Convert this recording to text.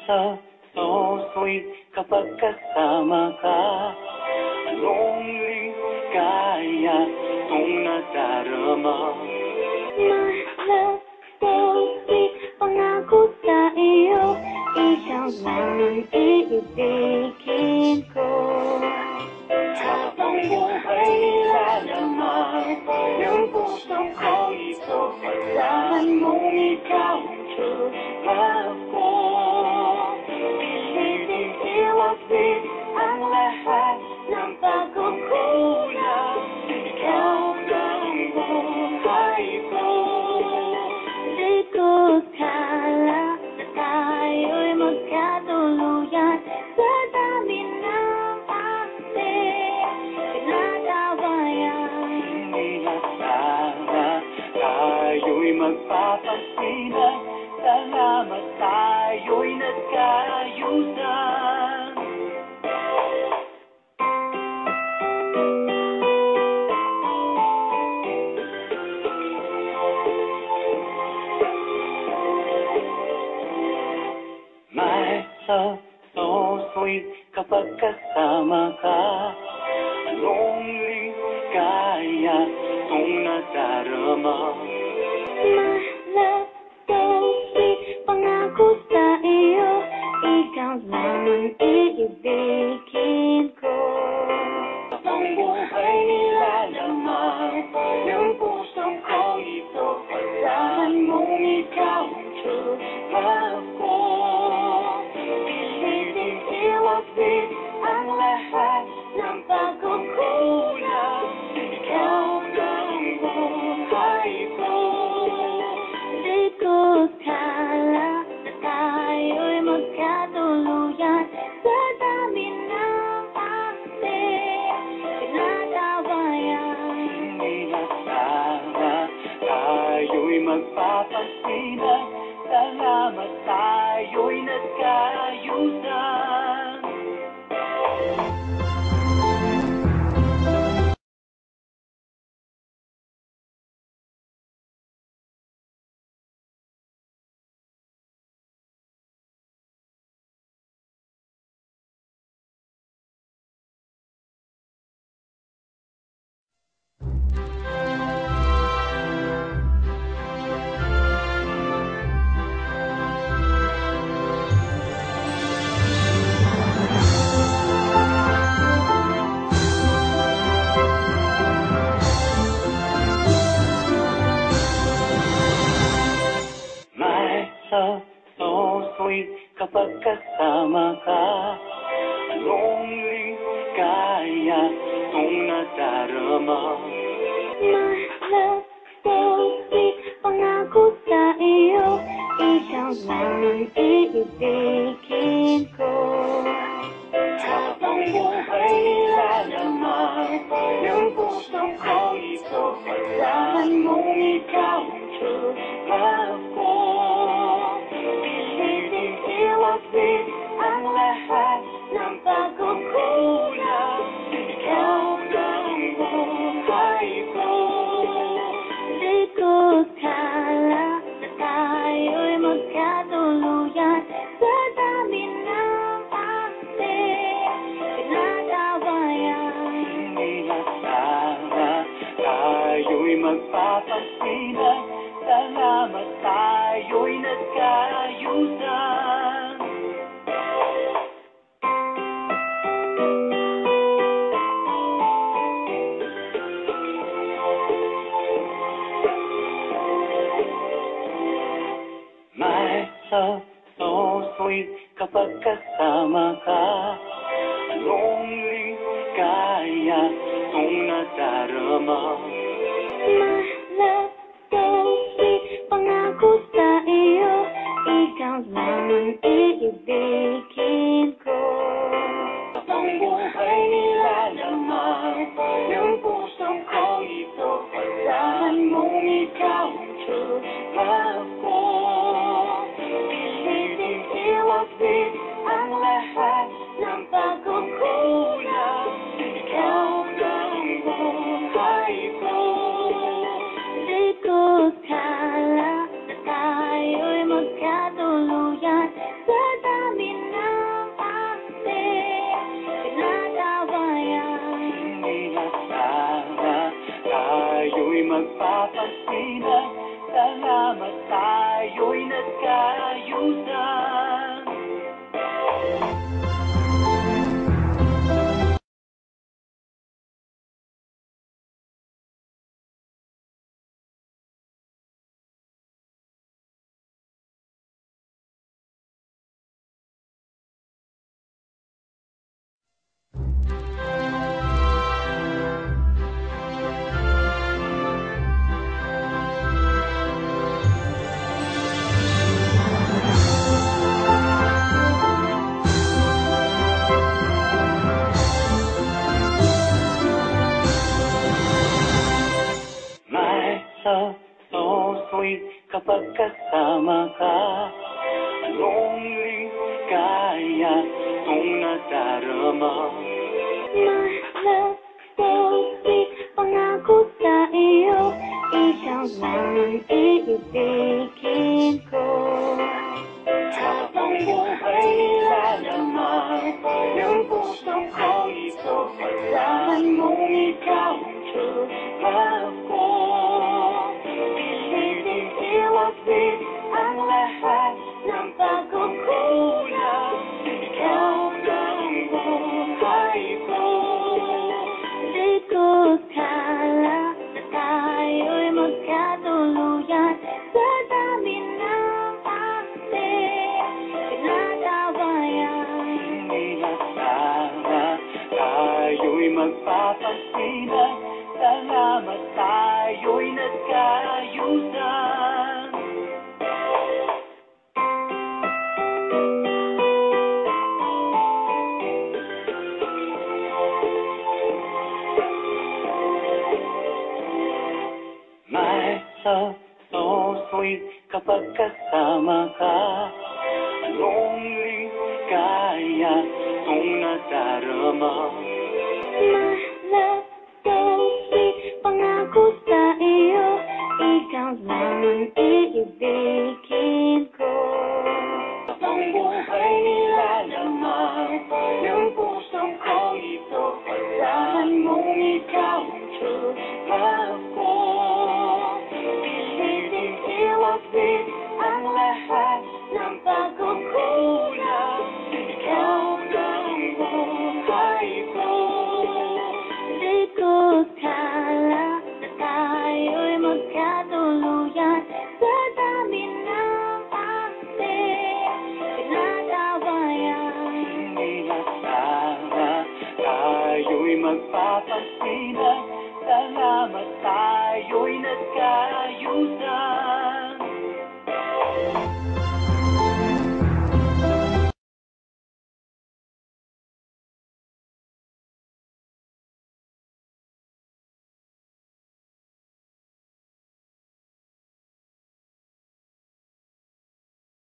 so, so sweet kapag kasama ka. Anong ligaya kung nadarama? My love, so sweet, pangako sa iyo, ikaw lang iibigin ko. Habang buhay nilalaman ng puso ko ito, asahan mong ikaw ang true love ko. Piliting iwaglit ang lahat ng pagkukulang, ikaw ng buhay ko. Di ko akala na tayo'y magkatuluyan sa dami ng ating pinag-awayan. Hindi na sana tayo'y magpapasinan, salamat tayo'y nagkaayusan. My love, so sweet kapag kasama ka. Anong ligaya kung nadarama? My love, so sweet, pangako sa iyo, ikaw lang iibigin ko. Ang buhay nilalaman ng puso ko ito, asahan mong ikaw ang true love ko. Piliting iwaglit ang lahat ng pagkukulang, ikaw ng buhay ko. Di ko akala na tayo'y magkatuluyan sa dami ng ating pinag-awayan. Hindi na sana tayo'y magpapasinan, salamat tayo'y nagkaayusan. My love, so sweet kapag kasama ka. Anong ligaya kung nadarama? My love, so sweet, pangako sa iyo, ikaw lang iibigin ko. Habang buhay nilalaman ng puso ko ito, asahan mong ikaw ang true love ko. Piliting iwaglit ang lahat ng pagkukulang, ikaw ng buhay ko. Di ko akala na tayo'y magkatuluyan sa dami ng ating pinag-awayan. Hindi na sana tayo'y magpapasinan, salamat tayo'y nagkaayusan. My love, so sweet kapag kasama ka. Anong ligaya kung nadarama? My love, so sweet, pangako sa iyo, ikaw lang iibigin ko. Ang buhay nilalaman ng puso ko ito, asahan mong ikaw ang true love ko. Piliting iwaglit ang lahat ng pagkukulang, ikaw ng buhay ko. Di ko akala na tayo'y magkatuluyan sa dami magpapansinan. Salamat tayo'y nagkaayusan. Love, so sweet kapag kasama ka. Anong ligaya kung nadarama? My love, so sweet, pangako sa iyo, ikaw lang ang iibigin ko. Habang buhay nilalaman ng puso ko ito, asahan mong ikaw ang true love ko. Pilitin iwasin ang lahat ng pagkukulang, ikaw lang ang buhay ko. Di ko kala na tayo'y magkatuluyan sa dami ng ating pinag-awayan. Sana tayo'y magpapansinan. Salamat tayo'y nagkaayusan. My love, so sweet kapag kasama ka. Anong ligaya kung nadarama? My love, so sweet, pangako sa iyo, ikaw lang ang iibigin ko. Ang buhay nilalaman ng puso ko ito, asahan mong ikaw ang true love ko. Pilitin iwasin ang lahat ng pagkukulang, ikaw lang ang buhay ko. Di ko kala na tayo'y magkatuluyan sa dami ng ating pinag-awayan. Sana tayo'y magpapansinan. Salamat tayo'y nagkaayusan.